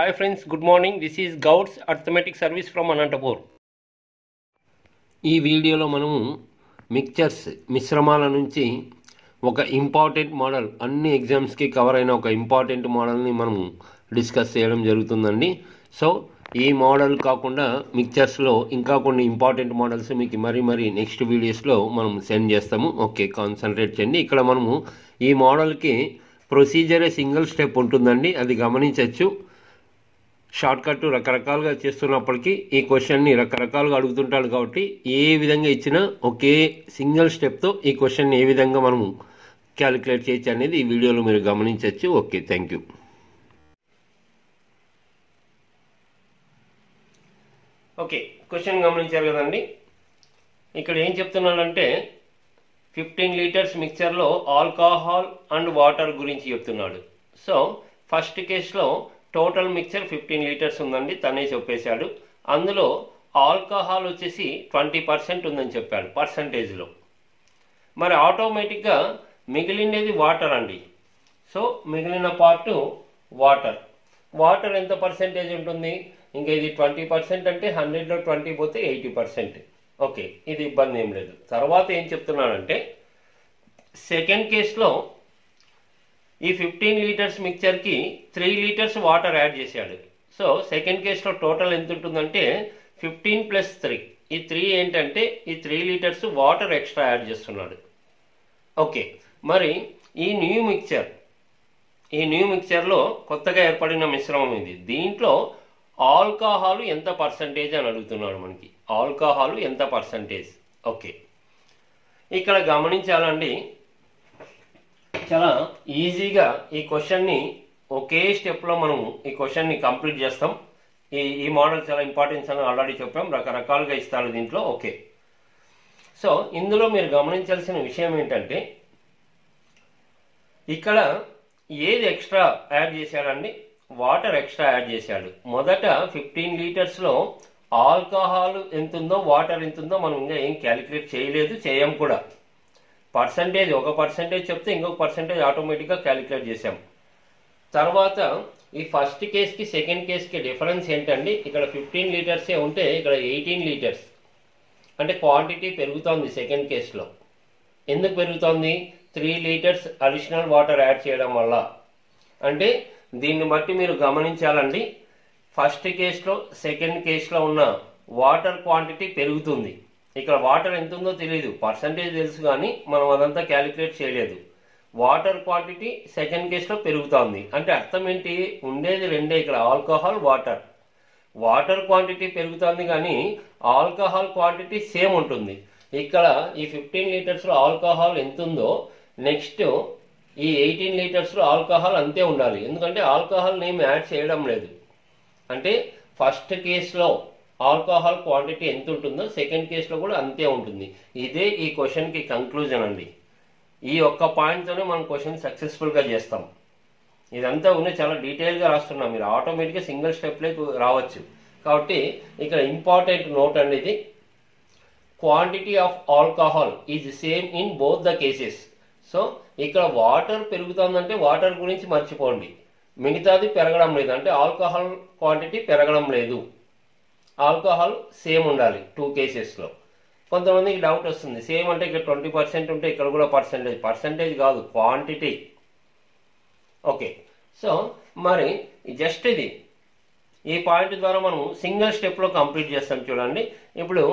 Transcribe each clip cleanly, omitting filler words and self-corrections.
Hi friends, good morning. This is Gauds Arithmetic Service from Anantapur. ఈ వీడియోలో మనము mixtures మిశ్రమాల నుంచి ఒక ఇంపార్టెంట్ మోడల్ అన్ని ఎగ్జామ్స్కి కవర్ అయిన ఒక ఇంపార్టెంట్ మోడల్ని మనము డిస్కస్ చేయడం జరుగుతుందండి. సో ఈ మోడల్ కాకుండా మిక్చర్స్లో ఇంకా కొన్ని ఇంపార్టెంట్ మోడల్స్ మీకు మరి నెక్స్ట్ వీడియోస్లో మనం సెండ్ చేస్తాము. ఓకే, కాన్సన్ట్రేట్ చేయండి. ఇక్కడ మనము ఈ మోడల్కి ప్రొసీజరే సింగిల్ స్టెప్ ఉంటుందండి, అది గమనించవచ్చు. షార్ట్కట్ రకరకాలుగా చేస్తున్నప్పటికీ ఈ క్వశ్చన్ని రకరకాలుగా అడుగుతుంటాడు కాబట్టి ఏ విధంగా ఇచ్చినా ఒకే సింగిల్ స్టెప్తో ఈ క్వశ్చన్ని ఏ విధంగా మనము క్యాలిక్యులేట్ చేయొచ్చు అనేది ఈ వీడియోలో మీరు గమనించవచ్చు. Okay, thank you. Okay, question గమనించారు కదండి. ఇక్కడ ఏం చెప్తున్నాడంటే 15 లీటర్స్ మిక్చర్లో ఆల్కహాల్ అండ్ వాటర్ గురించి చెప్తున్నాడు. సో ఫస్ట్ కేసులో టోటల్ మిక్చర్ 15 లీటర్స్ ఉందండి, తనే చెప్పేశాడు. అందులో ఆల్కహాల్ వచ్చేసి 20% ఉందని చెప్పాడు పర్సంటేజ్లో. మరి ఆటోమేటిక్గా మిగిలినది వాటర్ అండి. సో మిగిలిన పార్ట్ వాటర్ ఎంత పర్సెంటేజ్ ఉంటుంది? ఇంకా ఇది 20% అంటే 100లో 20 పోతే 80%. ఓకే, ఇది ఇబ్బంది ఏం లేదు. తర్వాత ఏం చెప్తున్నాడంటే సెకండ్ కేసులో ఈ 15 లీటర్స్ మిక్చర్కి 3 లీటర్స్ వాటర్ యాడ్ చేశాడు. సో సెకండ్ కేసులో టోటల్ ఎంత ఉంటుందంటే 15 + 3. ఈ 3 ఏంటంటే ఈ 3 లీటర్స్ వాటర్ ఎక్స్ట్రా యాడ్ చేస్తున్నాడు. ఓకే, మరి ఈ న్యూ మిక్చర్లో కొత్తగా ఏర్పడిన మిశ్రమం ఇది. దీంట్లో ఆల్కహాల్ ఎంత పర్సంటేజ్ అని అడుగుతున్నాడు మనకి. ఆల్కహాల్ ఎంత పర్సంటేజ్? ఓకే, ఇక్కడ గమనించాలండి, చాలా ఈజీగా ఈ క్వశ్చన్ని ఒకే స్టెప్లో మనం ఈ క్వశ్చన్ని కంప్లీట్ చేస్తాం. ఈ మోడల్ చాలా ఇంపార్టెన్స్ అని ఆల్రెడీ చెప్పాం, రకరకాలుగా ఇస్తాడు దీంట్లో. ఓకే, సో ఇందులో మీరు గమనించాల్సిన విషయం ఏంటంటే ఇక్కడ ఏది ఎక్స్ట్రా యాడ్ చేశాడండి? వాటర్ ఎక్స్ట్రా యాడ్ చేశాడు. మొదట 15 లీటర్స్లో ఆల్కహాల్ ఎంతుందో వాటర్ ఎంతుందో మనం ఇంకా ఏం క్యాలిక్యులేట్ చేయలేదు, చేయం కూడా. పర్సంటేజ్ ఒక పర్సంటేజ్ చెప్తే ఇంకొక పర్సంటేజ్ ఆటోమేటిక్గా క్యాలిక్యులేట్ చేసాం. తర్వాత ఈ ఫస్ట్ కేస్కి సెకండ్ కేస్కి డిఫరెన్స్ ఏంటండి? ఇక్కడ 15 లీటర్సే ఉంటే ఇక్కడ 18 లీటర్స్ అంటే క్వాంటిటీ పెరుగుతోంది సెకండ్ కేసులో. ఎందుకు పెరుగుతోంది? 3 లీటర్స్ అడిషనల్ వాటర్ యాడ్ చేయడం వల్ల. అంటే దీన్ని బట్టి మీరు గమనించాలండి, ఫస్ట్ కేసులో సెకండ్ కేసులో ఉన్న వాటర్ క్వాంటిటీ పెరుగుతుంది. ఇక్కడ వాటర్ ఎంత ఉందో తెలియదు, పర్సంటేజ్ తెలుసు కానీ మనం అదంతా క్యాలిక్యులేట్ చేయలేదు. వాటర్ క్వాంటిటీ సెకండ్ కేసులో పెరుగుతోంది అంటే అర్థం ఏంటి? ఉండేది రెండే ఇక్కడ, ఆల్కహాల్ వాటర్ క్వాంటిటీ పెరుగుతోంది కానీ ఆల్కహాల్ క్వాంటిటీ సేమ్ ఉంటుంది. ఇక్కడ ఈ 15 లీటర్స్లో ఆల్కహాల్ ఎంత ఉందో నెక్స్ట్ ఈ 18 లీటర్స్లో ఆల్కహాల్ అంతే ఉండాలి. ఎందుకంటే ఆల్కహాల్ నేమ్ యాడ్ చేయడం లేదు. అంటే ఫస్ట్ కేసులో ఆల్కహాల్ క్వాంటిటీ ఎంత ఉంటుందో సెకండ్ కేసులో కూడా అంతే ఉంటుంది. ఇదే ఈ క్వశ్చన్కి కంక్లూజన్ అండి. ఈ ఒక్క పాయింట్తోనే మనం క్వశ్చన్ సక్సెస్ఫుల్గా చేస్తాం. ఇదంతా ఉన్న చాలా డీటెయిల్గా రాస్తున్నాం, మీరు ఆటోమేటిక్గా సింగిల్ స్టెప్లే రావచ్చు. కాబట్టి ఇక్కడ ఇంపార్టెంట్ నోట్ అండి ఇది. Quantity of alcohol is same in both the cases. So ఇక్కడ వాటర్ పెరుగుతుందంటే వాటర్ గురించి మర్చిపోండి, మిగతాది పెరగడం లేదు. అంటే ఆల్కహాల్ క్వాంటిటీ పెరగడం లేదు, ఆల్కహాల్ సేమ్ ఉండాలి 2 కేసెస్లో. కొంతమందికి డౌట్ వస్తుంది, సేమ్ అంటే ఇక్కడ 20% ఉంటే ఇక్కడ కూడా పర్సంటేజ్ కాదు, క్వాంటిటీ. ఓకే, సో మరి జస్ట్ ఇది ఈ పాయింట్ ద్వారా మనం సింగిల్ స్టెప్లో కంప్లీట్ చేస్తాం. చూడండి, ఇప్పుడు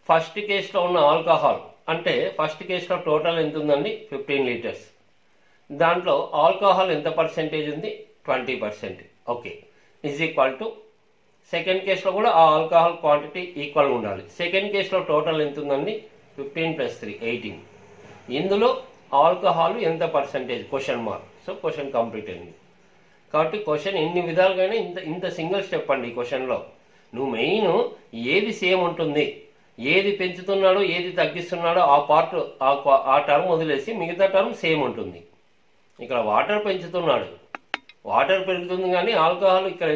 ఫస్ట్ కేసులో ఉన్న ఆల్కహాల్ అంటే ఫస్ట్ కేసులో టోటల్ ఎంత ఉందండి? 15 లీటర్స్. దాంట్లో ఆల్కహాల్ ఎంత పర్సెంటేజ్ ఉంది? 20%. Okay, is equal to second కేసులో కూడా ఆ ఆల్కహాల్ క్వాంటిటీ ఈక్వల్ ఉండాలి. సెకండ్ కేసులో టోటల్ ఎంత ఉందండి? 15 + 3 18. ఇందులో ఆల్కహాల్ ఎంత percentage? Question mark. So question complete అయింది. కాబట్టి క్వశ్చన్ ఎన్ని విధాలుగానే ఇంత సింగిల్ స్టెప్ అండి. ఈ క్వశ్చన్లో నువ్వు మెయిన్ ఏది సేమ్ ఉంటుంది, ఏది పెంచుతున్నాడో ఏది తగ్గిస్తున్నాడో ఆ పార్ట్ ఆ టర్మ్ వదిలేసి మిగతా టర్మ్ సేమ్ ఉంటుంది. ఇక్కడ వాటర్ పెంచుతున్నాడు, వాటర్ పెరుగుతుంది కానీ ఆల్కహాల్ ఇక్కడ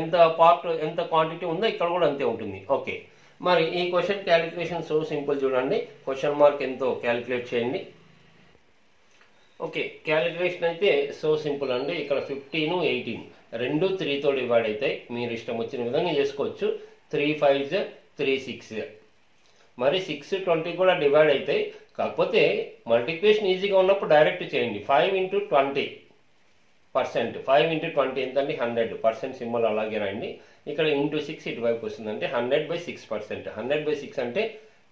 ఎంత క్వాంటిటీ ఉందో ఇక్కడ కూడా అంతే ఉంటుంది. ఓకే, మరి ఈ క్వశ్చన్ క్యాలిక్యులేషన్ సో సింపుల్. చూడండి, క్వశ్చన్ మార్క్ ఎంతో క్యాలిక్యులేట్ చేయండి. ఓకే, క్యాలిక్యులేషన్ అయితే సో సింపుల్ అండి. ఇక్కడ 15 18 రెండు 3తో డివైడ్ అవుతాయి. మీరు ఇష్టం వచ్చిన విధంగా చేసుకోవచ్చు. 3 5 3 6 మరి 6 20 కూడా డివైడ్ అవుతాయి. కాకపోతే మల్టిప్లికేషన్ ఈజీగా ఉన్నప్పుడు డైరెక్ట్ చేయండి. 5 × 20%, 5 × 20 ఎంతండి 100%, సింబల్ అలాగే రాయండి. ఇక్కడ ఇంటూ 6 ఇటువైపు వస్తుంది, అంటే 100/6%. 100/6 అంటే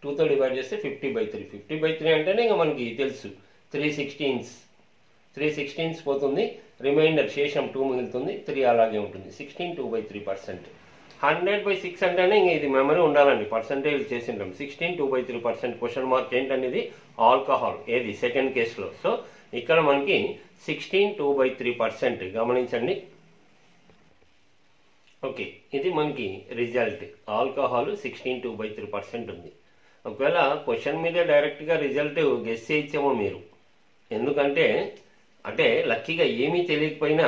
2తో డివైడ్ చేస్తే 50/3. 50/3 అంటేనే ఇంకా మనకి తెలుసు 3/16 పోతుంది. రిమైండర్ శేషం 2 మిగులుతుంది. 3 అలాగే ఉంటుంది. 16 2/3%. 100/6 అంటేనే ఇంక ఇది మెమరీ ఉండాలండి. పర్సంటేజ్ చేసింటాం. 16 2/3%. క్వశ్చన్ మార్క్ ఏంటనేది ఆల్కహాల్, ఏది సెకండ్ కేసులో. సో ఇక్కడ మనకి 16 2/3%. గమనించండి. ఓకే, ఇది మనకి రిజల్ట్. ఆల్కహాల్ 16 2/3% ఉంది. ఒకవేళ క్వశ్చన్ మీదే డైరెక్ట్గా రిజల్ట్ గెస్ చేయొచ్చేమో మీరు. ఎందుకంటే లక్కీగా ఏమీ తెలియకపోయినా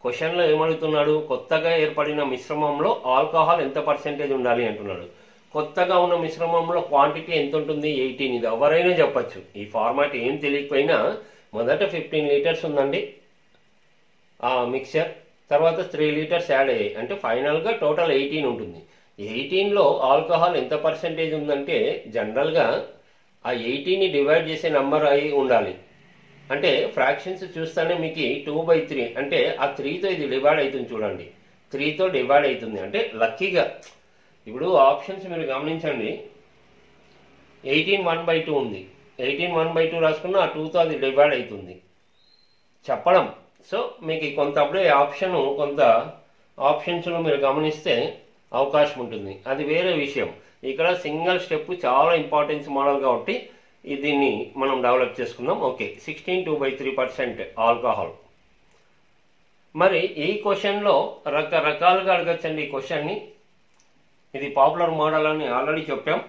క్వశ్చన్లో ఏమడుగుతున్నాడు, కొత్తగా ఏర్పడిన మిశ్రమంలో ఆల్కహాల్ ఎంత పర్సెంటేజ్ ఉండాలి అంటున్నాడు. కొత్తగా ఉన్న మిశ్రమంలో క్వాంటిటీ ఎంత ఉంటుంది, 18. ఇది ఎవరైనా చెప్పచ్చు. ఈ ఫార్మాట్ ఏం తెలియకపోయినా మొదట 15 లీటర్స్ ఉందండి ఆ మిక్చర్, తర్వాత 3 లీటర్స్ యాడ్ అయ్యాయి, అంటే ఫైనల్గా టోటల్ 18 ఉంటుంది. 18లో ఆల్కహాల్ ఎంత పర్సెంటేజ్ ఉందంటే జనరల్గా ఆ 18ని డివైడ్ చేసే నెంబర్ అయి ఉండాలి. అంటే ఫ్రాక్షన్స్ చూస్తేనే మీకు 2/3, అంటే ఆ 3తో ఇది డివైడ్ అవుతుంది. చూడండి, 3తో డివైడ్ అవుతుంది. అంటే లక్కీగా ఇప్పుడు ఆప్షన్స్ మీరు గమనించండి. 18 1/2 ఉంది. 18 1/2 రాసుకున్న ఆ 2తో అది డివైడ్ అవుతుంది చెప్పడం. సో మీకు కొంత అప్పుడే కొంత ఆప్షన్స్లో మీరు గమనిస్తే అవకాశం ఉంటుంది. అది వేరే విషయం. ఇక్కడ సింగిల్ స్టెప్ చాలా ఇంపార్టెన్స్ మోడల్ కాబట్టి దీన్ని మనం డెవలప్ చేసుకుందాం. Okay, 16 2/3% alcohol. మరి ఈ క్వశ్చన్లో రకరకాలుగా అడగచ్చండి ఈ క్వశ్చన్ని. ఇది పాపులర్ మోడల్ అని ఆల్రెడీ చెప్పాం.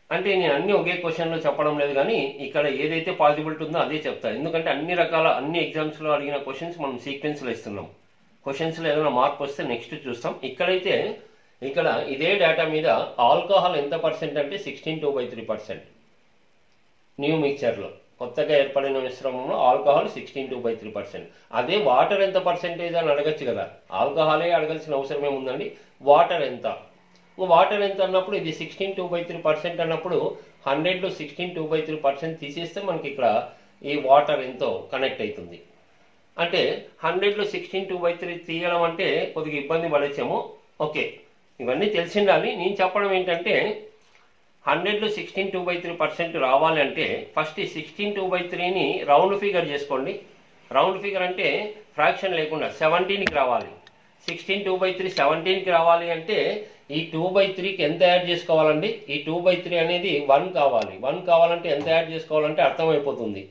అంటే నేను అన్ని ఒకే క్వశ్చన్లో చెప్పడం లేదు, కానీ ఇక్కడ ఏదైతే పాసిబిలిటీ ఉందో అదే చెప్తాను. ఎందుకంటే అన్ని ఎగ్జామ్స్లో అడిగిన క్వశ్చన్స్ మనం సీక్వెన్స్లో ఇస్తున్నాం. క్వశ్చన్స్లో ఏదైనా మార్పు వస్తే నెక్స్ట్ చూస్తాం. ఇక్కడ ఇదే డేటా మీద ఆల్కహాల్ ఎంత పర్సెంట్ అంటే 16 2/3%. న్యూ మిక్చర్లో కొత్తగా ఏర్పడిన మిశ్రమంలో ఆల్కహాల్ 16 2/3%. అదే వాటర్ ఎంత పర్సెంటేజ్ అని అడగచ్చు కదా. ఆల్కహాలే అడగాల్సిన అవసరం ఏముందండి, వాటర్ ఎంత అన్నప్పుడు ఇది 16 2/3% అన్నప్పుడు 100లో 16 2/3% తీసేస్తే మనకి ఇక్కడ ఈ వాటర్ ఎంతో కనెక్ట్ అవుతుంది. అంటే 100లో 16 2/3 తీయడం అంటే కొద్దిగా ఇబ్బంది పడచ్చేమో. ఓకే, ఇవన్నీ తెలిసిండాలి. నేను చెప్పడం ఏంటంటే 100లో 16 2/3% రావాలి అంటే ఫస్ట్ 16 2/3ని రౌండ్ ఫిగర్ చేసుకోండి. రౌండ్ ఫిగర్ అంటే ఫ్రాక్షన్ లేకుండా 17కి రావాలి. 16 2/3 17కి రావాలి అంటే ఈ 2/3కి ఎంత యాడ్ చేసుకోవాలండి, ఈ 2/3 అనేది 1 కావాలి. 1 కావాలంటే ఎంత యాడ్ చేసుకోవాలంటే అర్థమైపోతుంది.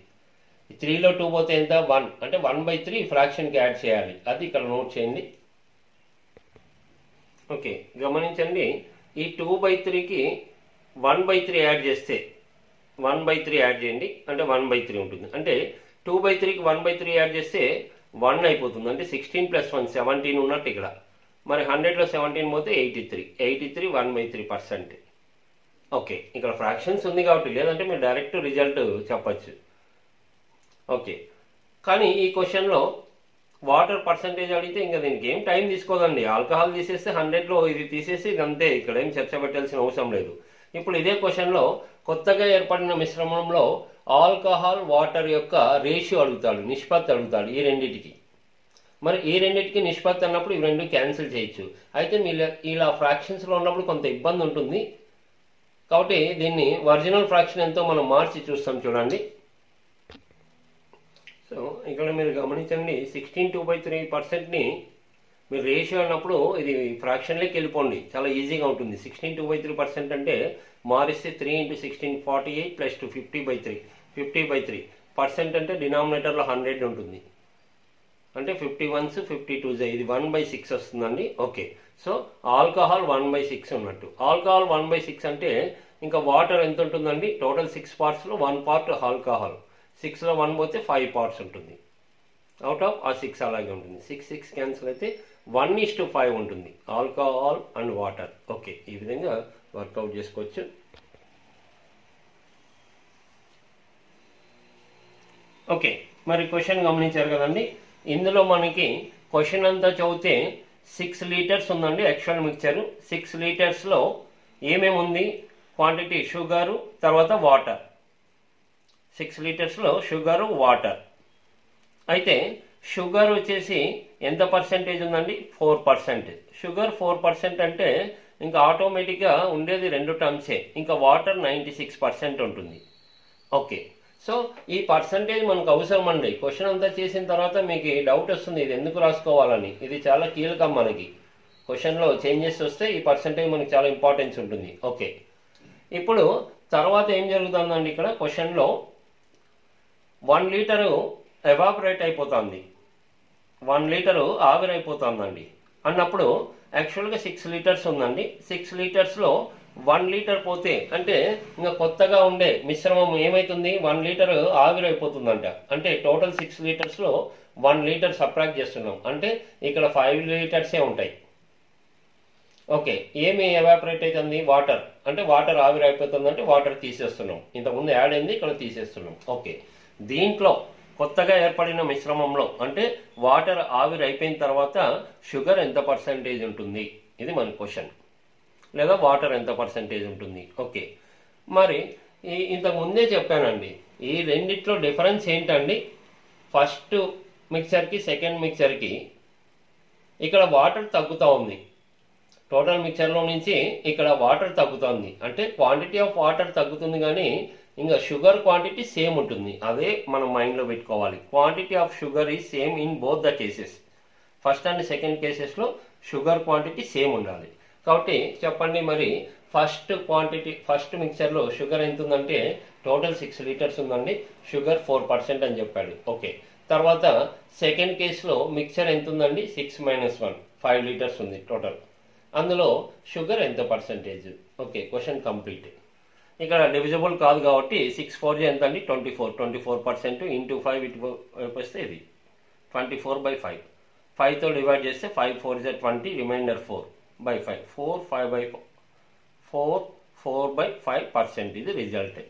3లో 2 పోతే ఎంత, 1, అంటే 1/3 ఫ్రాక్షన్కి యాడ్ చేయాలి. అది ఇక్కడ నోట్ చేయండి. ఓకే, గమనించండి. ఈ 2/3కి 1/3 యాడ్ చేస్తే 1/3 యాడ్ చేయండి, అంటే 1/3 ఉంటుంది. అంటే 2/3కి 1/3 యాడ్ చేస్తే 1 అయిపోతుంది. అంటే 16 + 1 17 ఉన్నట్టు ఇక్కడ. మరి 100లో 17 పోతే 83 1/3%. ఓకే, ఇక్కడ ఫ్రాక్షన్స్ ఉంది కాబట్టి, లేదంటే మీరు డైరెక్ట్ రిజల్ట్ చెప్పచ్చు. ఓకే, కానీ ఈ క్వశ్చన్లో వాటర్ పర్సంటేజ్ అడిగితే ఇంకా దీనికి ఏం టైం తీసుకోదండి. ఆల్కహాల్ తీసేస్తే 100లో ఇది తీసేసి అంతే, ఇక్కడ ఏం చర్చ పెట్టాల్సిన అవసరం లేదు. ఇప్పుడు ఇదే క్వశ్చన్లో కొత్తగా ఏర్పడిన మిశ్రమంలో ఆల్కహాల్ వాటర్ యొక్క రేషియో అడుగుతాడు, నిష్పత్తి అడుగుతాడు ఈ రెండింటికి. మరి ఈ రెండింటికి నిష్పత్తి అన్నప్పుడు ఇవి రెండు క్యాన్సిల్ చేయొచ్చు. అయితే మీరు ఇలా ఫ్రాక్షన్స్లో ఉన్నప్పుడు కొంత ఇబ్బంది ఉంటుంది కాబట్టి దీన్ని ఒరిజినల్ ఫ్రాక్షన్ ఎంతో మనం మార్చి చూస్తాం. చూడండి, సో ఇక్కడ మీరు గమనించండి. 16 2/3%ని మీరు రేషియో అన్నప్పుడు ఇది ఫ్రాక్షన్లోకి వెళ్ళిపోండి, చాలా ఈజీగా ఉంటుంది. 16 2/3% అంటే మారిస్తే 3 × 16 48 + 2 50/3. 50/3% అంటే డినామినేటర్లో 100 ఉంటుంది, అంటే 51s 52s, ఇది 1/6 వస్తుందండి. ఓకే, సో ఆల్కహాల్ 1/6 ఉన్నట్టు. ఆల్కహాల్ 1/6 అంటే ఇంకా వాటర్ ఎంత ఉంటుందండి, టోటల్ 6 పార్ట్స్లో 1 పార్ట్ ఆల్కహాల్. 6లో 1 పోతే 5 పార్ట్స్ ఉంటుంది. అవుట్ ఆఫ్ ఆ 6 అలాగే ఉంటుంది. 6 క్యాన్సిల్ అయితే 1:5 ఉంటుంది ఆల్కహాల్ అండ్ వాటర్. ఓకే, ఈ విధంగా వర్కౌట్ చేసుకోవచ్చు. ఓకే, మరి క్వశ్చన్ గమనించారు కదండి. ఇందులో మనకి క్వశ్చన్ అంతా చదివితే 6 లీటర్స్ ఉందండి యాక్చువల్ మిక్చర్. 6 లీటర్స్లో ఏమేమి ఉంది? క్వాంటిటీ షుగరు, తర్వాత వాటర్. 6 లీటర్స్లో షుగరు, వాటర్. అయితే షుగర్ వచ్చేసి ఎంత పర్సెంటేజ్ ఉందండి? 4%. షుగర్ 4% అంటే ఇంకా ఆటోమేటిక్గా ఉండేది 2 టర్మ్సే. ఇంకా వాటర్ 96% ఉంటుంది. ఓకే, సో ఈ పర్సంటేజ్ మనకు అవసరం అండి. క్వశ్చన్ అంతా చేసిన తర్వాత మీకు డౌట్ వస్తుంది ఇది ఎందుకు రాసుకోవాలని. ఇది చాలా కీలకం మనకి. క్వశ్చన్లో చేంజెస్ వస్తే ఈ పర్సంటేజ్ మనకి చాలా ఇంపార్టెన్స్ ఉంటుంది. ఓకే, ఇప్పుడు తర్వాత ఏం జరుగుతుందండి? ఇక్కడ క్వశ్చన్లో 1 లీటరు ఎవాపరేట్ అయిపోతుంది, 1 లీటరు ఆవిరైపోతుందండి అన్నప్పుడు యాక్చువల్గా 6 లీటర్స్ ఉందండి. 6 లీటర్స్లో 1 లీటర్ పోతే అంటే ఇంకా కొత్తగా ఉండే మిశ్రమం ఏమైతుంది? 1 లీటర్ ఆవిరైపోతుందంట. అంటే టోటల్ 6 లీటర్స్లో 1 లీటర్ సబ్ట్రాక్ట్ చేస్తున్నాం. అంటే ఇక్కడ 5 లీటర్సే ఉంటాయి. ఓకే, ఏమి ఎవాపరేట్ అవుతుంది? వాటర్. అంటే వాటర్ ఆవిరైపోతుంది, అంటే వాటర్ తీసేస్తున్నాం. ఇంతకుముందు యాడ్ అయింది, ఇక్కడ తీసేస్తున్నాం. ఓకే, దీంట్లో కొత్తగా ఏర్పడిన మిశ్రమంలో అంటే వాటర్ ఆవిరి అయిపోయిన తర్వాత షుగర్ ఎంత పర్సెంటేజ్ ఉంటుంది? ఇది మన క్వశ్చన్. లేదా వాటర్ ఎంత పర్సెంటేజ్ ఉంటుంది? ఓకే, మరి ఇంతకు ముందే చెప్పానండి, ఈ రెండిట్లో డిఫరెన్స్ ఏంటండి? ఫస్ట్ మిక్చర్కి సెకండ్ మిక్చర్కి ఇక్కడ వాటర్ తగ్గుతూ ఉంది. టోటల్ మిక్చర్లో నుంచి ఇక్కడ వాటర్ తగ్గుతుంది. అంటే క్వాంటిటీ ఆఫ్ వాటర్ తగ్గుతుంది, కానీ ఇంకా షుగర్ క్వాంటిటీ సేమ్ ఉంటుంది. అదే మనం మైండ్లో పెట్టుకోవాలి. Quantity of sugar is same in both the cases. First and second కేసెస్లో షుగర్ క్వాంటిటీ సేమ్ ఉండాలి. కాబట్టి చెప్పండి మరి, ఫస్ట్ మిక్చర్లో షుగర్ ఎంత ఉందంటే టోటల్ 6 లీటర్స్ ఉందండి. షుగర్ 4% అని చెప్పాడు. ఓకే, తర్వాత సెకండ్ కేసులో మిక్చర్ ఎంత ఉందండి? 6 - 1 5 లీటర్స్ ఉంది టోటల్. అందులో షుగర్ ఎంత పర్సెంటేజ్? Okay, question complete. ఇక్కడ డివిజబుల్ కాదు కాబట్టి 6 4 ఎంత అండి? 24% ఇంటూ 5 ఇటు వస్తే ఇది 24/5. 5తో డివైడ్ చేస్తే 5 4 = 20, రిమైండర్ 4/5. 4/5% ఇది రిజల్ట్.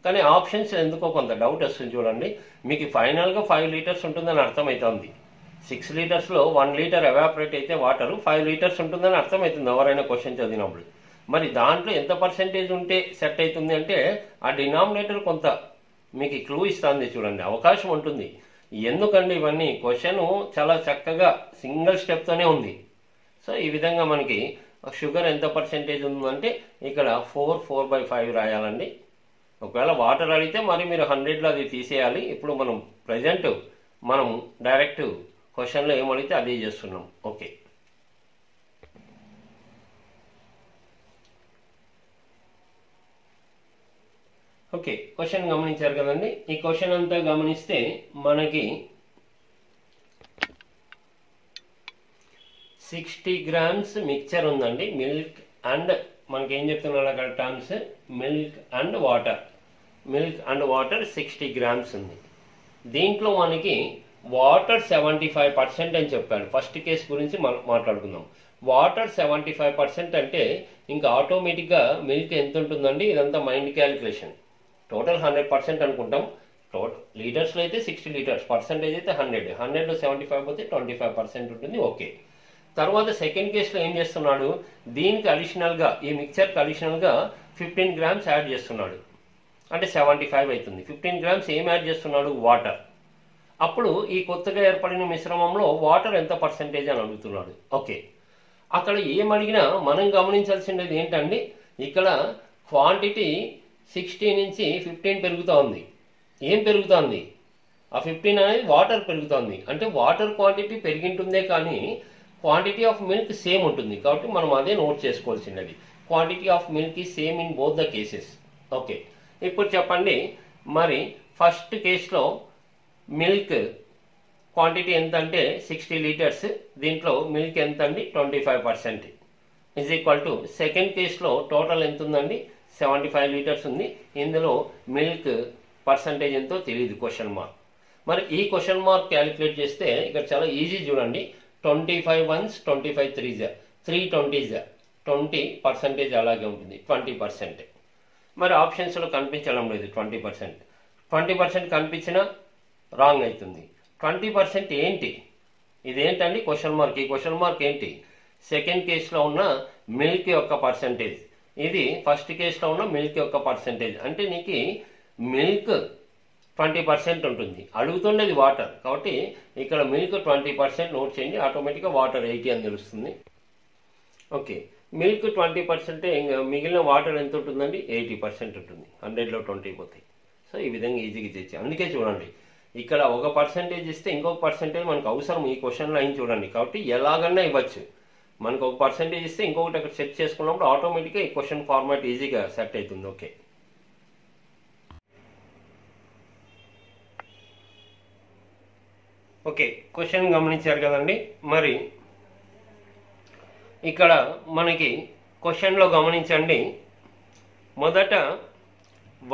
కానీ ఆప్షన్స్ ఎందుకో కొంత డౌట్ వస్తుంది చూడండి. మీకు ఫైనల్గా 5 లీటర్స్ ఉంటుందని అర్థమవుతుంది. 6 లీటర్స్లో 1 లీటర్ ఎవాపరేట్ అయితే వాటర్ 5 లీటర్స్ ఉంటుందని అర్థమవుతుంది ఎవరైనా క్వశ్చన్ చదివినప్పుడు. మరి దాంట్లో ఎంత పర్సెంటేజ్ ఉంటే సెట్ అవుతుంది అంటే ఆ డినామినేటర్ కొంత మీకు క్లూ ఇస్తుంది చూడండి, అవకాశం ఉంటుంది. ఎందుకండి ఇవన్నీ? క్వశ్చన్ చాలా చక్కగా సింగిల్ స్టెప్తోనే ఉంది. సో ఈ విధంగా మనకి షుగర్ ఎంత పర్సెంటేజ్ ఉందంటే ఇక్కడ 4/5 రాయాలండి. ఒకవేళ వాటర్ అడిగితే మరి మీరు 100లో అది తీసేయాలి. ఇప్పుడు మనం డైరెక్ట్ క్వశ్చన్లో ఏమడిగితే అదే చేస్తున్నాం. ఓకే, క్వశ్చన్ గమనించారు కదండి. ఈ క్వశ్చన్ అంతా గమనిస్తే మనకి 60 grams మిక్చర్ ఉందండి. మిల్క్ అండ్ మనకి ఏం చెప్తున్నాడు అక్కడ terms? Milk and water 60 grams ఉంది. దీంట్లో మనకి వాటర్ 75% అని చెప్పాడు. ఫస్ట్ కేసు గురించి మనం మాట్లాడుకుందాం. వాటర్ 75% అంటే ఇంకా ఆటోమేటిక్గా మిల్క్ ఎంత ఉంటుందండి? ఇదంతా మైండ్ క్యాలిక్యులేషన్. టోటల్ 100% అనుకుంటాం. టోటల్ లీటర్స్లో అయితే 60 లీటర్స్, పర్సెంటేజ్ అయితే 100లో 75 పోతే 25% ఉంటుంది. ఓకే, తర్వాత సెకండ్ కేసులో ఏం చేస్తున్నాడు? దీనికి అడిషనల్గా, ఈ మిక్చర్కి అడిషనల్గా 15 grams యాడ్ చేస్తున్నాడు. అంటే 75 అవుతుంది. 15 grams ఏం యాడ్ చేస్తున్నాడు? వాటర్. అప్పుడు ఈ కొత్తగా ఏర్పడిన మిశ్రమంలో వాటర్ ఎంత పర్సెంటేజ్ అని అడుగుతున్నాడు. ఓకే, అక్కడ ఏం అడిగినా మనం గమనించాల్సింది ఏంటండి? ఇక్కడ క్వాంటిటీ 60 నుంచి 15 పెరుగుతూ ఉంది. ఏం పెరుగుతుంది? ఆ 15 అనేది వాటర్ పెరుగుతుంది. అంటే వాటర్ క్వాంటిటీ పెరిగింటుందే కానీ క్వాంటిటీ ఆఫ్ మిల్క్ సేమ్ ఉంటుంది. కాబట్టి మనం అదే నోట్ చేసుకోవాల్సినది. Quantity of milk is same in both the cases. Okay, ఇప్పుడు చెప్పండి మరి ఫస్ట్ కేసులో మిల్క్ క్వాంటిటీ ఎంత అంటే 60 లీటర్స్. దీంట్లో మిల్క్ ఎంత అండి? 25% ఈజ్ ఈక్వల్ టు సెకండ్ కేసులో టోటల్ ఎంత ఉందండి? 75 లీటర్స్ ఉంది. ఇందులో మిల్క్ పర్సంటేజ్ ఎంతో తెలియదు, క్వశ్చన్ మార్క్. మరి ఈ క్వశ్చన్ మార్క్ క్యాలిక్యులేట్ చేస్తే ఇక్కడ చాలా ఈజీ చూడండి. 25 ones 25 3s 320s 20% అలాగే ఉంటుంది, 20%. మరి ఆప్షన్స్లో కనిపించడం లేదు 20% కనిపించినా రాంగ్ అవుతుంది. 20% ఏంటి? ఇదేంటండి క్వశ్చన్ మార్క్? ఈ క్వశ్చన్ మార్క్ ఏంటి? సెకండ్ కేసులో ఉన్న మిల్క్ యొక్క పర్సంటేజ్, ఇది ఫస్ట్ కేసులో ఉన్న మిల్క్ యొక్క పర్సంటేజ్. అంటే నీకు మిల్క్ 20% ఉంటుంది, అడుగుతుండేది వాటర్. కాబట్టి ఇక్కడ మిల్క్ 20% నోట్ చేయండి, ఆటోమేటిక్గా వాటర్ 80 అని తెలుస్తుంది. ఓకే, మిల్క్ 20% మిగిలిన వాటర్ ఎంత ఉంటుందండి? 80% ఉంటుంది. 100లో 20 పోతాయి. సో ఈ విధంగా ఈజీగా తెచ్చి, అందుకే చూడండి ఇక్కడ ఒక పర్సంటేజ్ ఇస్తే ఇంకొక పర్సంటేజ్ మనకు అవసరం. ఈ క్వశ్చన్ లైన్ చూడండి, కాబట్టి ఎలాగన్నా ఇవ్వచ్చు. మనకు ఒక పర్సంటేజ్ ఇస్తే ఇంకొకటి అక్కడ సెట్ చేసుకున్నప్పుడు ఆటోమేటిక్గా ఈ క్వశ్చన్ ఫార్మాట్ ఈజీగా సెట్ అవుతుంది. ఓకే, ఓకే క్వశ్చన్ గమనించారు కదండి. మరి ఇక్కడ మనకి క్వశ్చన్లో గమనించండి, మొదట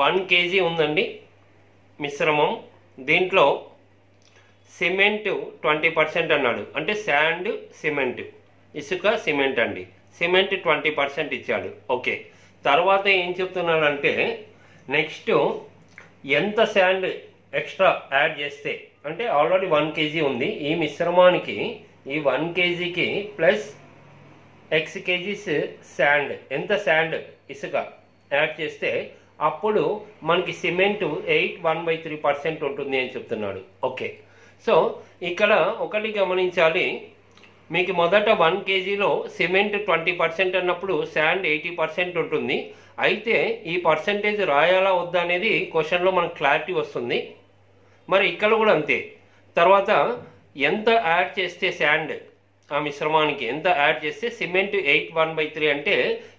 1 kg ఉందండి మిశ్రమం. దీంట్లో సిమెంట్ 20% అన్నాడు, అంటే శాండ్ సిమెంట్, ఇసుక సిమెంట్ అండి. సిమెంట్ 20% ఇచ్చాడు. ఓకే, తర్వాత ఏం చెప్తున్నాడంటే నెక్స్ట్ ఎంత శాండ్ ఎక్స్ట్రా యాడ్ చేస్తే, అంటే ఆల్రెడీ 1 kg ఉంది ఈ మిశ్రమానికి, ఈ 1 kgకి ప్లస్ x kgs శాండ్, ఎంత శాండ్ ఇసుక యాడ్ చేస్తే అప్పుడు మనకి సిమెంట్ 1/3% ఉంటుంది అని చెప్తున్నాడు. ఓకే, సో ఇక్కడ ఒకటి గమనించాలి, మీకు మొదట 1 kgలో సిమెంట్ 20% అన్నప్పుడు శాండ్ 80% ఉంటుంది. అయితే ఈ పర్సంటేజ్ రాయాలా వద్దా అనేది క్వశ్చన్లో మనకు క్లారిటీ వస్తుంది. మరి ఇక్కడ కూడా అంతే. తర్వాత ఎంత యాడ్ చేస్తే శాండ్, ఆ మిశ్రమానికి ఎంత యాడ్ చేస్తే సిమెంట్ 1/3 అంటే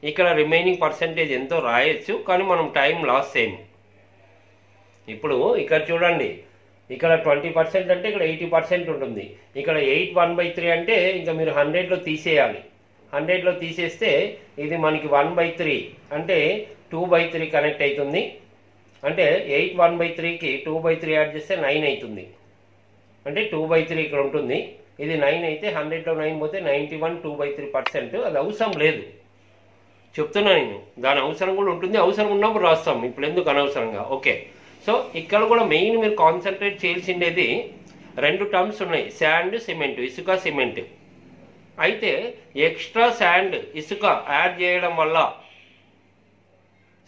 ఇక్కడ రిమైనింగ్ పర్సంటేజ్ ఎంతో రాయొచ్చు, కానీ మనం టైం లాస్ చేయము. ఇప్పుడు ఇక్కడ చూడండి, ఇక్కడ 20% అంటే ఇక్కడ 80% ఉంటుంది. ఇక్కడ 1/3 అంటే ఇంకా మీరు 100లో తీసేయాలి. 100లో తీసేస్తే ఇది మనకి 1/3 అంటే 2/3 కనెక్ట్ అవుతుంది. అంటే 1/3కి 2/3 యాడ్ చేస్తే 9 అవుతుంది. అంటే 2/3 ఇక్కడ ఉంటుంది. ఇది 9 అయితే 100లో 9 పోతే 91 2/3%. అది అవసరం లేదు, చెప్తున్నా నేను. దాని అవసరం కూడా ఉంటుంది, అవసరం ఉన్నప్పుడు రాస్తాం, ఇప్పుడు ఎందుకు అనవసరంగా. ఓకే, సో ఇక్కడ కూడా మెయిన్ మీరు కాన్సన్ట్రేట్ చేయాల్సిండేది 2 టర్మ్స్ ఉన్నాయి, శాండ్ సిమెంట్, ఇసుక సిమెంట్. అయితే ఎక్స్ట్రా శాండ్ ఇసుక యాడ్ చేయడం వల్ల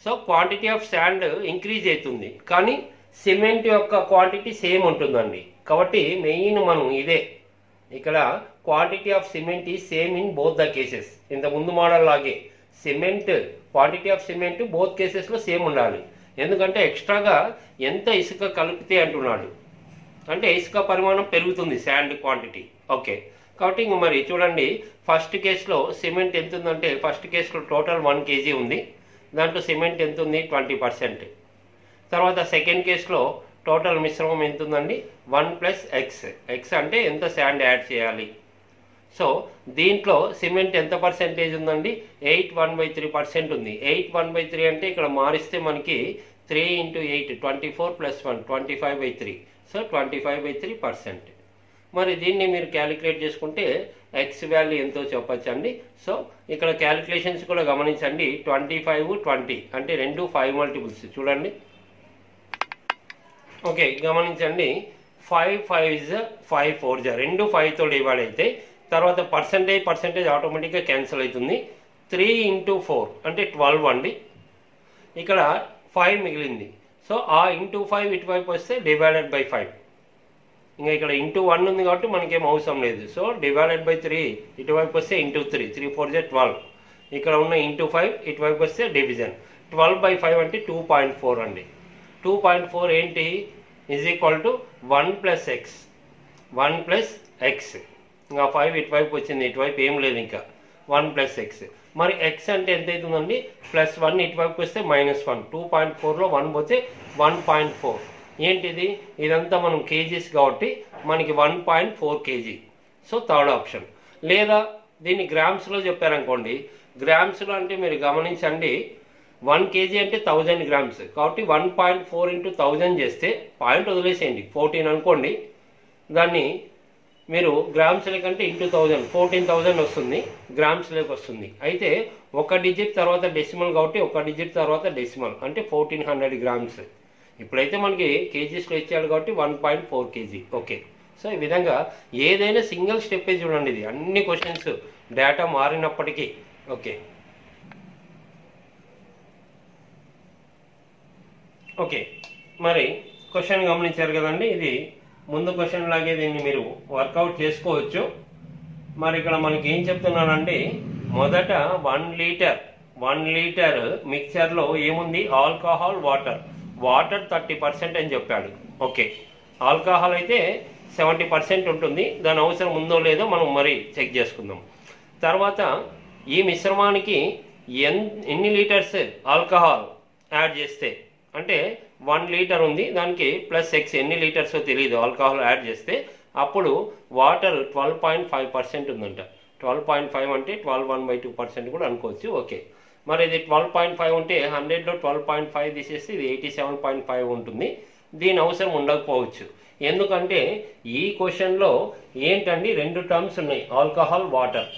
so quantity of sand increase అవుతుంది, కానీ సిమెంట్ యొక్క క్వాంటిటీ సేమ్ ఉంటుందండి. కాబట్టి మెయిన్ మనం ఇదే, ఇక్కడ quantity of cement is same in both the cases. ఇంత ముందు మోడల్ లాగే cement quantity of cement both కేసెస్లో సేమ్ ఉండాలి. ఎందుకంటే ఎక్స్ట్రాగా ఎంత ఇసుక కలిపితే అంటున్నాడు, అంటే ఇసుక పరిమాణం పెరుగుతుంది శాండ్ క్వాంటిటీ. ఓకే, కాబట్టి ఇంక మరి చూడండి, ఫస్ట్ కేసులో సిమెంట్ ఎంత ఉందంటే, ఫస్ట్ కేసులో టోటల్ 1 kg ఉంది, దాంట్లో సిమెంట్ ఎంత ఉంది 20%. తర్వాత సెకండ్ కేసులో టోటల్ మిశ్రమం ఎంత ఉందండి 1 + x. x అంటే ఎంత శాండ్ యాడ్ చేయాలి. సో దీంట్లో సిమెంట్ ఎంత పర్సెంటేజ్ ఉందండి 1/3% ఉంది. 1/3 అంటే ఇక్కడ మారిస్తే మనకి 3 × 8 24 + 1 25/3. సో 25/3%. మరి దీన్ని మీరు క్యాలిక్యులేట్ చేసుకుంటే ఎక్స్ వాల్యూ ఎంతో చెప్పచ్చండి. సో ఇక్కడ క్యాలిక్యులేషన్స్ కూడా గమనించండి, 25 20 అంటే 2 5 మల్టిపుల్స్ చూడండి. ఓకే, గమనించండి, 5 5 5 4 2 5తో డివైడ్ అయితే తర్వాత పర్సెంటేజ్ ఆటోమేటిక్గా క్యాన్సిల్ అవుతుంది. 3 × 4 అంటే 12 అండి. ఇక్కడ 5 మిగిలింది. సో ఆ × 5 ఇటువైపు వస్తే /5. ఇంకా ఇక్కడ ×1 ఉంది కాబట్టి మనకేం అవసరం లేదు. సో /3 ఇటువైపు వస్తే ×3 3 4 12. ఇక్కడ ఉన్న ×5 ఇటువైపు వస్తే డివిజన్. 12/5 అంటే 2.4 అండి. 2.4 ఏంటి = 1 + x 1 + x. ఇంకా 5 ఇటువైపు వచ్చింది, ఇటువైపు ఏం లేదు, ఇంకా 1 + x. మరి x అంటే ఎంత అవుతుందండి +1 ఇటువైపు వస్తే -1. 2.4లో 1 పోతే 1.4. ఏంటిది, ఇదంతా మనం కేజీస్ కాబట్టి మనకి 1.4 kg. So third option. లేదా దీన్ని గ్రామ్స్లో చెప్పారనుకోండి, గ్రామ్స్లో అంటే మీరు గమనించండి, 1 kg అంటే 1000 grams కాబట్టి 1.4 × 1000 చేస్తే పాయింట్ వదిలేసేయండి 14 అనుకోండి. దాన్ని మీరు గ్రామ్స్ లేకంటే ×1000 14,000 వస్తుంది, గ్రామ్స్ లేక వస్తుంది. అయితే ఒక డిజిట్ తర్వాత డెసిమల్ కాబట్టి ఒక డిజిట్ తర్వాత డెసిమల్ అంటే 1400 grams. ఇప్పుడైతే మనకి కేజీస్లో ఇచ్చాడు కాబట్టి 1.4 kg. ఓకే, సో ఈ విధంగా ఏదైనా సింగిల్ స్టెప్పే చూడండి, ఇది అన్ని క్వశ్చన్స్ డేటా మారినప్పటికీ. ఓకే ఓకే మరి క్వశ్చన్ గమనించారు కదండి, ఇది ముందు క్వశ్చన్ లాగే దీన్ని మీరు వర్కౌట్ చేసుకోవచ్చు. మరి ఇక్కడ మనకి ఏం చెప్తున్నానండి, మొదట 1 లీటర్ మిక్చర్లో ఏముంది, ఆల్కహాల్ వాటర్ 30% అని చెప్పాడు. ఓకే, ఆల్కహాల్ అయితే 70% ఉంటుంది, దాని అవసరం ఉందో లేదో మనం మరి చెక్ చేసుకుందాం. తర్వాత ఈ మిశ్రమానికి ఎన్ని లీటర్స్ ఆల్కహాల్ యాడ్ చేస్తే, అంటే 1 లీటర్ ఉంది, దానికి ప్లస్ ఎక్స్ ఎన్ని లీటర్స్ తెలియదు ఆల్కహాల్ యాడ్ చేస్తే, అప్పుడు వాటర్ 12.5% ఉందంట. 12.5 అంటే 12/1/2% కూడా అనుకోవచ్చు. ఓకే, మరి ఇది 12.5 ఉంటే 100లో 12.5 తీసేస్తే ఇది 87.5 ఉంటుంది. దీని అవసరం ఉండకపోవచ్చు, ఎందుకంటే ఈ క్వశ్చన్లో ఏంటండి 2 టర్మ్స్ ఉన్నాయి, ఆల్కహాల్ వాటర్.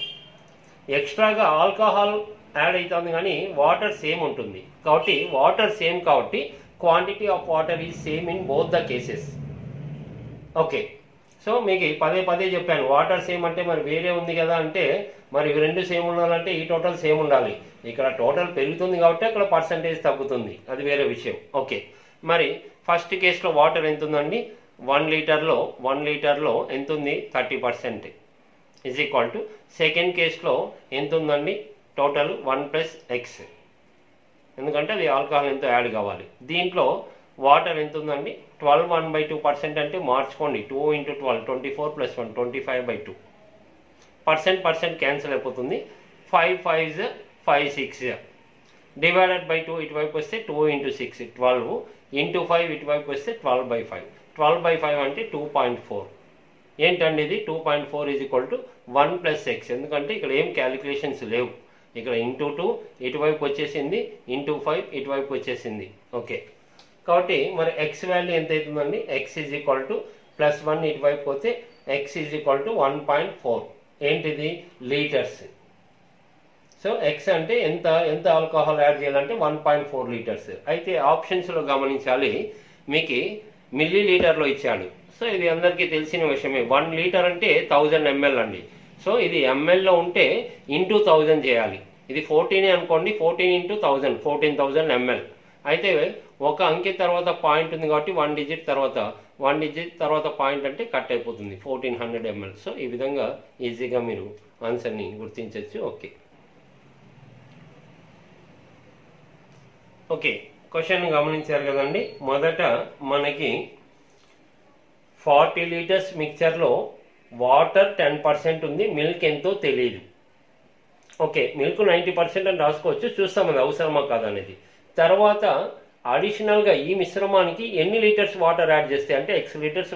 ఎక్స్ట్రాగా ఆల్కహాల్ యాడ్ అవుతుంది కానీ వాటర్ సేమ్ ఉంటుంది, కాబట్టి వాటర్ సేమ్ కాబట్టి quantity of water is same in both the cases. Okay, so మీకు పదే చెప్పాను, వాటర్ సేమ్ అంటే మరి వేరే ఉంది కదా అంటే, మరి ఇవి 2 సేమ్ ఉండాలంటే ఈ టోటల్ సేమ్ ఉండాలి. ఇక్కడ టోటల్ పెరుగుతుంది కాబట్టి అక్కడ పర్సంటేజ్ తగ్గుతుంది, అది వేరే విషయం. ఓకే, మరి ఫస్ట్ కేసులో వాటర్ ఎంత ఉందండి, 1 లీటర్లో ఎంత ఉంది, 30% ఈజ్ ఈక్వల్ టు సెకండ్ కేసులో ఎంత ఉందండి, టోటల్ 1 + x, ఎందుకంటే అది ఆల్కహాల్ ఎంతో యాడ్ కావాలి. దీంట్లో వాటర్ ఎంత ఉందండి, 12/1/2% అంటే మార్చుకోండి, 2 × 12 24 + 1 25/2. పర్సెంట్ క్యాన్సిల్ అయిపోతుంది, 5 5s 5 6 డివైడెడ్ బై 2 ఇటువైపు వస్తే 2 × 6 12 × 5 ఇటువైపు వస్తే 12/5. 12/5 అంటే 2.4. ఏంటండి ఇది 2.4 ఈజ్ ఈక్వల్ టు 1 + x, ఎందుకంటే ఇక్కడ ఏం క్యాలిక్యులేషన్స్ లేవు. ఇక్కడ × 2 ఇటువైపు వచ్చేసింది, × 5 ఇటువైపు వచ్చేసింది. ఓకే, కాబట్టి మరి x వాల్యూ ఎంత అవుతుందండి, x ఈజ్ ఈక్వల్ టు +1 ఇటువైపు పోతే x ఈజ్ ఈక్వల్ టు 1.4. ఏంటిది, లీటర్స్. సో x అంటే ఎంత ఆల్కహాల్ యాడ్ చేయాలంటే 1.4 లీటర్స్. అయితే ఆప్షన్స్లో గమనించాలి, మీకు మిల్లీ లీటర్లో ఇచ్చాడు. సో ఇది అందరికీ తెలిసిన విషయమే, 1 లీటర్ అంటే 1000 ml అండి. సో ఇది mlలో ఉంటే × 1000 చేయాలి. ఇది 14 అనుకోండి, 14 × 1000 14,000 ml. అయితే ఒక అంకె తర్వాత పాయింట్ ఉంది కాబట్టి 1 డిజిట్ తర్వాత పాయింట్ అంటే కట్ అయిపోతుంది, 1400 ml. సో ఈ విధంగా ఈజీగా మీరు ఆన్సర్ని గుర్తించవచ్చు. ఓకే, క్వశ్చన్ గమనించారు కదండి. మొదట మనకి 40 లీటర్స్ మిక్చర్లో వాటర్ 10% ఉంది, మిల్క్ ఎంతో తెలియదు. ఓకే, మిల్క్ 90% అని రాసుకోవచ్చు, చూస్తాం అది అవసరమా కాదనేది. తర్వాత అడిషనల్గా ఈ మిశ్రమానికి ఎన్ని లీటర్స్ వాటర్ యాడ్ చేస్తే, అంటే x litres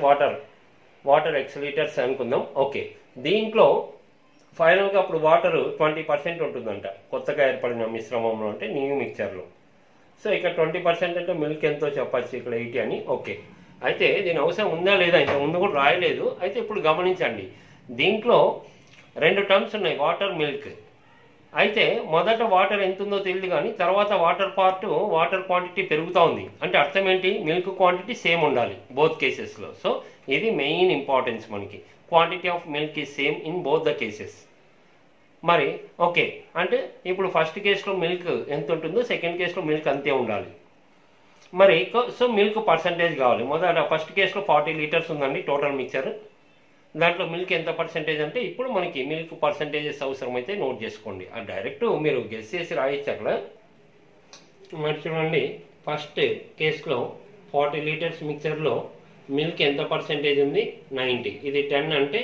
water x litres అనుకుందాం. ఓకే, దీంట్లో ఫైనల్గా అప్పుడు వాటర్ 20% ఉంటుందంట కొత్తగా ఏర్పడిన మిశ్రమంలో, అంటే న్యూ మిక్చర్లో. సో ఇక్కడ 20% అంటే మిల్క్ ఎంతో చెప్పచ్చు, ఇక్కడ 80 అని. ఓకే, అయితే దీని అవసరం ఉందా లేదా, ఇంత ముందు కూడా రాయలేదు. అయితే ఇప్పుడు గమనించండి, దీంట్లో 2 టర్మ్స్ ఉన్నాయి, వాటర్ మిల్క్. అయితే మొదట వాటర్ ఎంత ఉందో తెలియదు కానీ తర్వాత వాటర్ క్వాంటిటీ పెరుగుతూ ఉంది, అంటే అర్థం ఏంటి, మిల్క్ క్వాంటిటీ సేమ్ ఉండాలి బోత్ కేసెస్లో. సో ఇది మెయిన్ ఇంపార్టెన్స్ మనకి, quantity of milk is same in both the cases. మరి ఓకే, అంటే ఇప్పుడు ఫస్ట్ కేసులో మిల్క్ ఎంత ఉంటుందో సెకండ్ కేసులో మిల్క్ అంతే ఉండాలి. మరి సో మిల్క్ పర్సంటేజ్ కావాలి. మొదట ఫస్ట్ కేసులో 40 లీటర్స్ ఉందండి టోటల్ మిక్చర్, దాంట్లో మిల్క్ ఎంత పర్సంటేజ్ అంటే ఇప్పుడు మనకి మిల్క్ పర్సంటేజెస్ అవసరమైతే నోట్ చేసుకోండి. ఆ డైరెక్ట్ మీరు గెస్ చేసి రాయొచ్చు అక్కడ. మరి చూడండి, ఫస్ట్ కేసులో 40 లీటర్స్ మిక్చర్లో మిల్క్ ఎంత పర్సంటేజ్ ఉంది, 90. ఇది 10 అంటే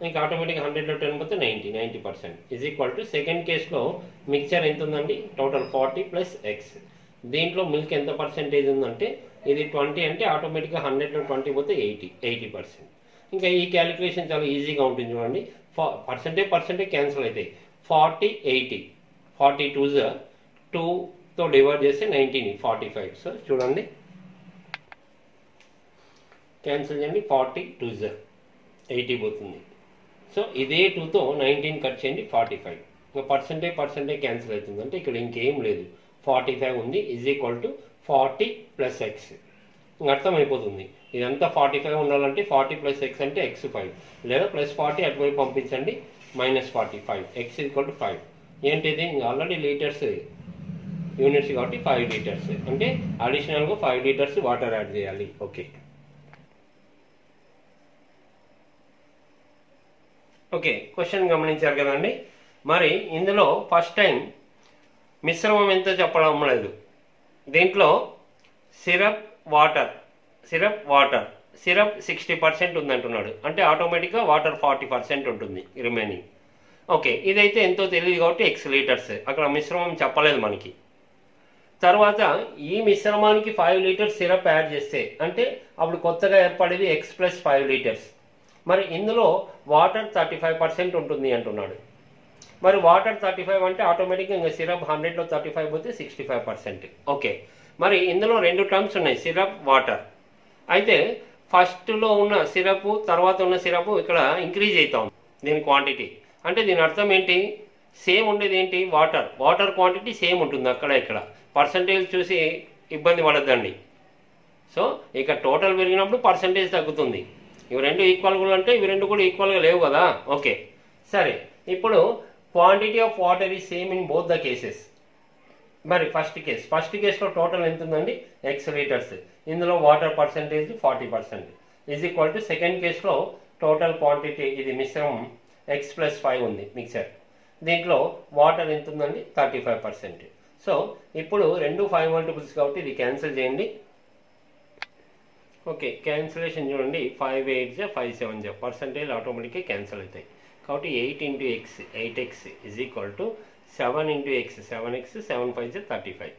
ఇంకా ఆటోమేటిక్గా 100లో 10 పోతే 90% ఈజ్ ఈక్వల్ టు సెకండ్ కేసులో మిక్చర్ ఎంత ఉందండి, టోటల్ 40 + x. దీంట్లో మిల్క్ ఎంత పర్సంటేజ్ ఉందంటే ఇది 20 అంటే ఆటోమేటిక్గా 100లో 20 పోతే 80%. ఇంకా ఈ క్యాలిక్యులేషన్ చాలా ఈజీగా ఉంటుంది చూడండి, పర్సంటేజ్ క్యాన్సిల్ అవుతాయి. 40 80 40 2s 2తో డివైడ్ చేస్తే 19 45. సో చూడండి క్యాన్సిల్ చేయండి, 40 2s 80 పోతుంది. సో ఇదే 2తో 19 కట్ చేయండి 45. ఇంకా పర్సంటేజ్ క్యాన్సిల్ అవుతుంది, అంటే ఇక్కడ ఇంకేం లేదు, 45 ఉంది ఈజ్ ఈక్వల్ టు 40 + x. అర్థమైపోతుంది. ఇదంతా 45 ఉండాలంటే 40 ప్లస్ ఎక్స్ అంటే ఎక్స్ 5, లేదా ప్లస్ 40 అటువైపు పంపించండి మైనస్ 45, ఎక్స్ ఈక్వల్ టు 5. ఏంటిది ఆల్రెడీ లీటర్స్ యూనిట్స్ కాబట్టి 5 లీటర్స్, అంటే అడిషనల్గా 5 లీటర్స్ వాటర్ యాడ్ చేయాలి. ఓకే ఓకే క్వశ్చన్ గమనించారు కదండి. మరి ఇందులో ఫస్ట్ టైం మిశ్రమం ఎంతో చెప్పడం లేదు. దీంట్లో సిరప్ వాటర్ 60% ఉందంటున్నాడు, అంటే ఆటోమేటిక్గా వాటర్ 40% ఉంటుంది రిమైనింగ్. ఓకే ఇదైతే ఎంతో తెలియదు కాబట్టి ఎక్స్ లీటర్స్, అక్కడ మిశ్రమం చెప్పలేదు మనకి. తర్వాత ఈ మిశ్రమానికి 5 లీటర్స్ సిరప్ యాడ్ చేస్తే అంటే అప్పుడు కొత్తగా ఏర్పడేది ఎక్స్ ప్లస్ 5 లీటర్స్. మరి ఇందులో వాటర్ 35% ఉంటుంది అంటున్నాడు. మరి వాటర్ 35 అంటే ఆటోమేటిక్గా ఇంకా సిరప్ 100లో 35 పోతే 65%. ఓకే మరి ఇందులో 2 టర్మ్స్ ఉన్నాయి, సిరప్ వాటర్. అయితే ఫస్ట్లో ఉన్న సిరప్ తర్వాత ఉన్న సిరప్ ఇక్కడ ఇంక్రీజ్ అవుతాం దీని క్వాంటిటీ. అంటే దీని అర్థం ఏంటి, సేమ్ ఉండేది ఏంటి, వాటర్ క్వాంటిటీ సేమ్ ఉంటుంది అక్కడ ఇక్కడ. పర్సంటేజ్ చూసి ఇబ్బంది పడద్దండి. సో ఇక టోటల్ పెరిగినప్పుడు పర్సంటేజ్ తగ్గుతుంది. ఇవి రెండు ఈక్వల్గా అంటే ఇవి రెండు కూడా ఈక్వల్గా లేవు కదా. ఓకే సరే, ఇప్పుడు quantity of water is same in both the cases. మరి ఫస్ట్ కేసులో టోటల్ ఎంత ఉందండి, ఎక్స్ లీటర్స్. ఇందులో water percentage 40% is equal to second కేసులో టోటల్ క్వాంటిటీ ఇది మిశ్రమం ఎక్స్ ప్లస్ 5 ఉంది మిక్సర్. దీంట్లో వాటర్ ఎంత ఉందండి 35%. సో ఇప్పుడు 2 5 మల్టిపుల్స్ కాబట్టి ఇది క్యాన్సిల్ చేయండి. ఓకే క్యాన్సిలేషన్ చూడండి, 5 8 5 7 పర్సంటేజ్ ఆటోమేటిక్గా క్యాన్సిల్ అవుతాయి. కాబట్టి 8 into X 8x is equal to 7 into X 7x 7 5 35.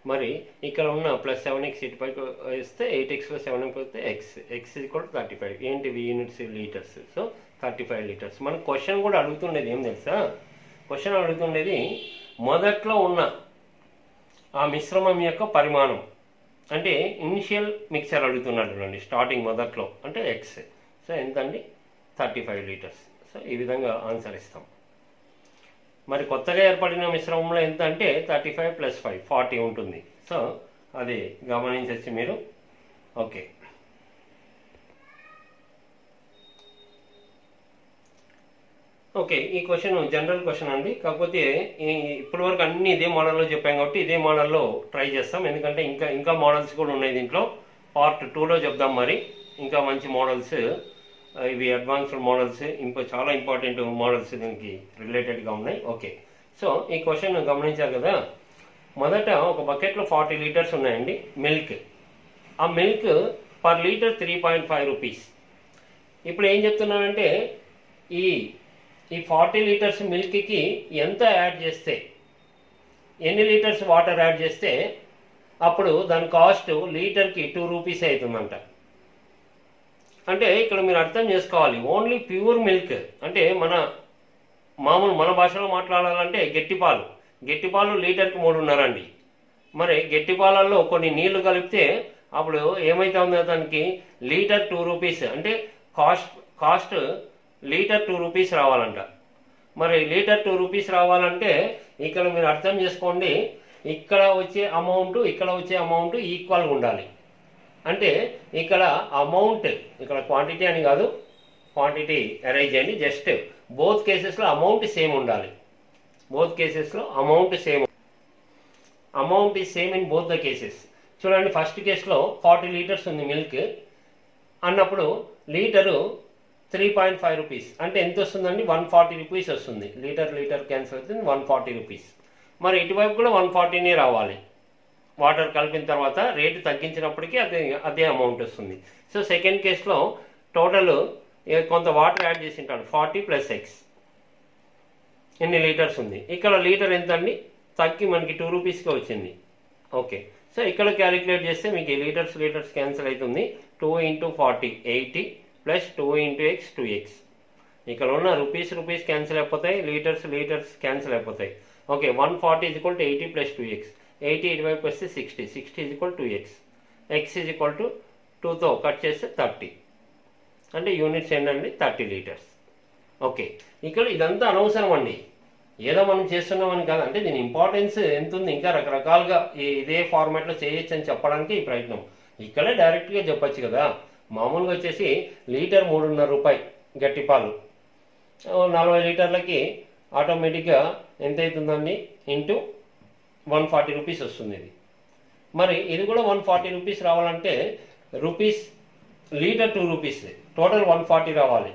మరి ఇక్కడ ఉన్న ప్లస్ 7x ఇటుపైకి వేస్తే 8xలో 7 పోతే ఎక్స్ ఈక్వల్ టు 35. ఏంటివి యూనిట్స్ లీటర్స్, సో 35 లీటర్స్. మన క్వశ్చన్ కూడా అడుగుతుండేది ఏం తెలుసా, క్వశ్చన్ అడుగుతుండేది మొదట్లో ఉన్న ఆ మిశ్రమం యొక్క పరిమాణం. అంటే ఇనిషియల్ మిక్చర్ అడుగుతున్నాడు అండి స్టార్టింగ్ మొదట్లో, అంటే ఎక్స్. సో ఎంత అండి 35 లీటర్స్. సో ఈ విధంగా ఆన్సర్ ఇస్తాం. మరి కొత్తగా ఏర్పడిన మిశ్రమంలో ఎంత అంటే 35 ప్లస్ 5 40 ఉంటుంది. సో అది గమనించవచ్చు మీరు. ఓకే ఓకే ఈ క్వశ్చన్ జనరల్ క్వశ్చన్ అండి. కాకపోతే ఇప్పటి వరకు అన్ని ఇదే మోడల్లో చెప్పాం కాబట్టి ఇదే మోడల్లో ట్రై చేస్తాం. ఎందుకంటే ఇంకా మోడల్స్ కూడా ఉన్నాయి దీంట్లో. పార్ట్ 2లో చెప్దాం. మరి ఇంకా మంచి మోడల్స్, ఇవి అడ్వాన్స్డ్ మోడల్స్, ఇంకా చాలా ఇంపార్టెంట్ మోడల్స్ దీనికి రిలేటెడ్గా ఉన్నాయి. ఓకే సో ఈ క్వశ్చన్ గమనించారు కదా. మొదట ఒక బకెట్లో 40 లీటర్స్ ఉన్నాయండి మిల్క్. ఆ మిల్క్ పర్ లీటర్ 3.5 రూపీస్. ఇప్పుడు ఏం చెప్తున్నానంటే ఈ 40 లీటర్స్ మిల్క్కి ఎంత యాడ్ చేస్తే, ఎన్ని లీటర్స్ వాటర్ యాడ్ చేస్తే అప్పుడు దాని కాస్ట్ లీటర్కి 2 రూపీస్ అవుతుందంట. అంటే ఇక్కడ మీరు అర్థం చేసుకోవాలి, ఓన్లీ ప్యూర్ మిల్క్ అంటే మన భాషలో మాట్లాడాలంటే గట్టిపాలు లీటర్కి 3.5 అండి. మరి గట్టిపాలల్లో కొన్ని నీళ్లు కలిపితే అప్పుడు ఏమైతుందో దానికి లీటర్ 2 రూపీస్, అంటే కాస్ట్ లీటర్ 2 రూపీస్ రావాలంట. మరి లీటర్ 2 రూపీస్ రావాలంటే ఇక్కడ మీరు అర్థం చేసుకోండి, ఇక్కడ వచ్చే అమౌంట్ ఈక్వల్గా ఉండాలి. అంటే ఇక్కడ అమౌంట్, ఇక్కడ క్వాంటిటీ అని కాదు, క్వాంటిటీ అరైజ్ చేయండి. జస్ట్ బోత్ కేసెస్లో అమౌంట్ సేమ్ ఉండాలి. బోత్ కేసెస్లో amount is same in both the cases. చూడండి ఫస్ట్ కేసులో 40 లీటర్స్ ఉంది మిల్క్ అన్నప్పుడు లీటరు 3.5 రూపీస్ అంటే ఎంత వస్తుందండి 140 రూపీస్ వస్తుంది. లీటర్ క్యాన్సిల్ అవుతుంది 140 రూపీస్. మరి ఇటువైపు కూడా 140నే రావాలి. వాటర్ కలిపిన తర్వాత రేటు తగ్గించినప్పటికీ అదే అమౌంట్ వస్తుంది. సో సెకండ్ కేసులో టోటల్ కొంత వాటర్ యాడ్ చేసి ఉంటాడు 40 ప్లస్ ఎక్స్, ఎన్ని లీటర్స్ ఉంది. ఇక్కడ లీటర్ ఎంత అండి తగ్గి మనకి 2 రూపీస్గా వచ్చింది. ఓకే సో ఇక్కడ క్యాలిక్యులేట్ చేస్తే మీకు లీటర్స్ క్యాన్సిల్ అవుతుంది. 2 into 40 80 plus 2 into X 2x. ఇక్కడ ఉన్న రూపీస్ క్యాన్సిల్ అయిపోతాయి, లీటర్స్ క్యాన్సిల్ అయిపోతాయి. Okay 140 is equal to 80 plus 2x. 80 ఇటువైపు వస్తే 60 is equal 2x. X is equal to 2తో కట్ చేస్తే 30, అంటే యూనిట్స్ ఏంటండి 30 లీటర్స్. ఓకే ఇక్కడ ఇదంతా అనవసరం అండి, ఏదో మనం చేస్తున్నామని కాదు. అంటే దీని ఇంపార్టెన్స్ ఎంత ఉంది, ఇంకా రకరకాలుగా ఇదే ఫార్మాట్లో చేయొచ్చు అని చెప్పడానికి ఈ ప్రయత్నం. ఇక్కడ డైరెక్ట్గా చెప్పచ్చు కదా. మామూలుగా వచ్చేసి లీటర్ 3.5 రూపాయలు గట్టి పాలు, 40 లీటర్లకి ఆటోమేటిక్గా ఎంత అవుతుందండి, ఇంటూ 140 రూపీస్ వస్తుంది ఇది. మరి ఇది కూడా 140 రూపీస్ రావాలంటే రూపీస్ లీటర్ 2 రూపీస్, టోటల్ 140 రావాలి.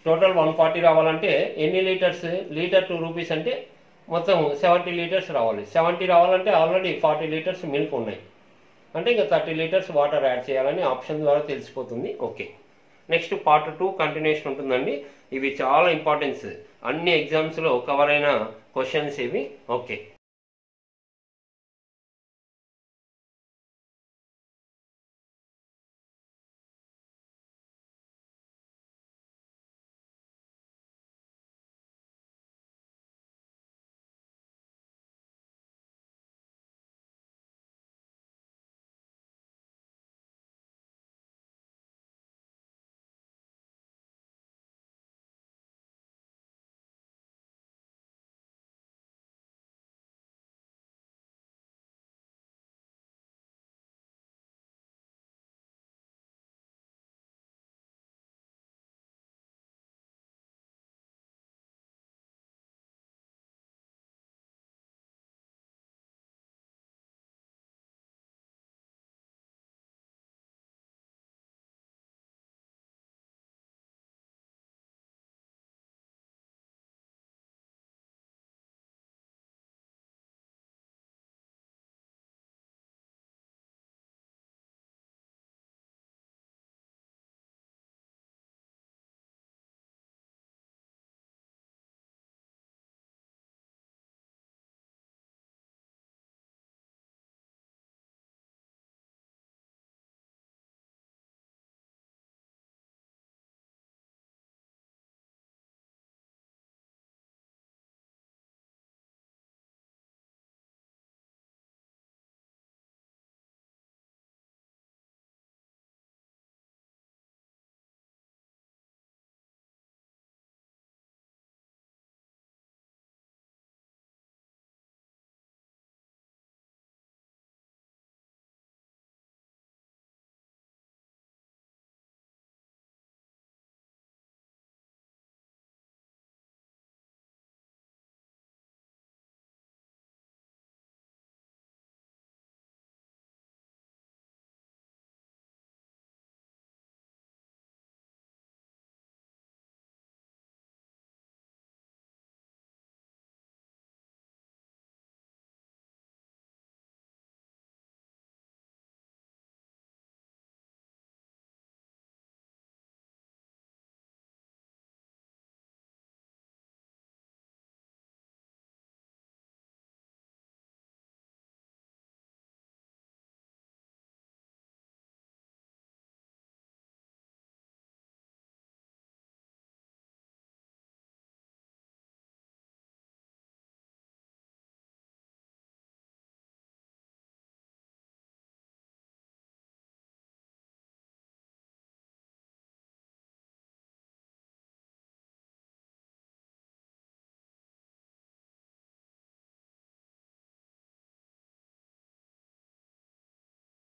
టోటల్ 140 రావాలంటే ఎన్ని లీటర్స్, లీటర్ 2 రూపీస్ అంటే మొత్తం 70 లీటర్స్ రావాలి. 70 రావాలంటే ఆల్రెడీ 40 లీటర్స్ మిల్క్ ఉన్నాయి, అంటే ఇంకా 30 లీటర్స్ వాటర్ యాడ్ చేయాలని ఆప్షన్ ద్వారా తెలిసిపోతుంది. ఓకే, నెక్స్ట్ పార్ట్ 2 కంటిన్యూషన్ ఉంటుందండి. ఇవి చాలా ఇంపార్టెన్స్, అన్ని ఎగ్జామ్స్లో కవర్ అయిన క్వశ్చన్స్ ఇవి. ఓకే.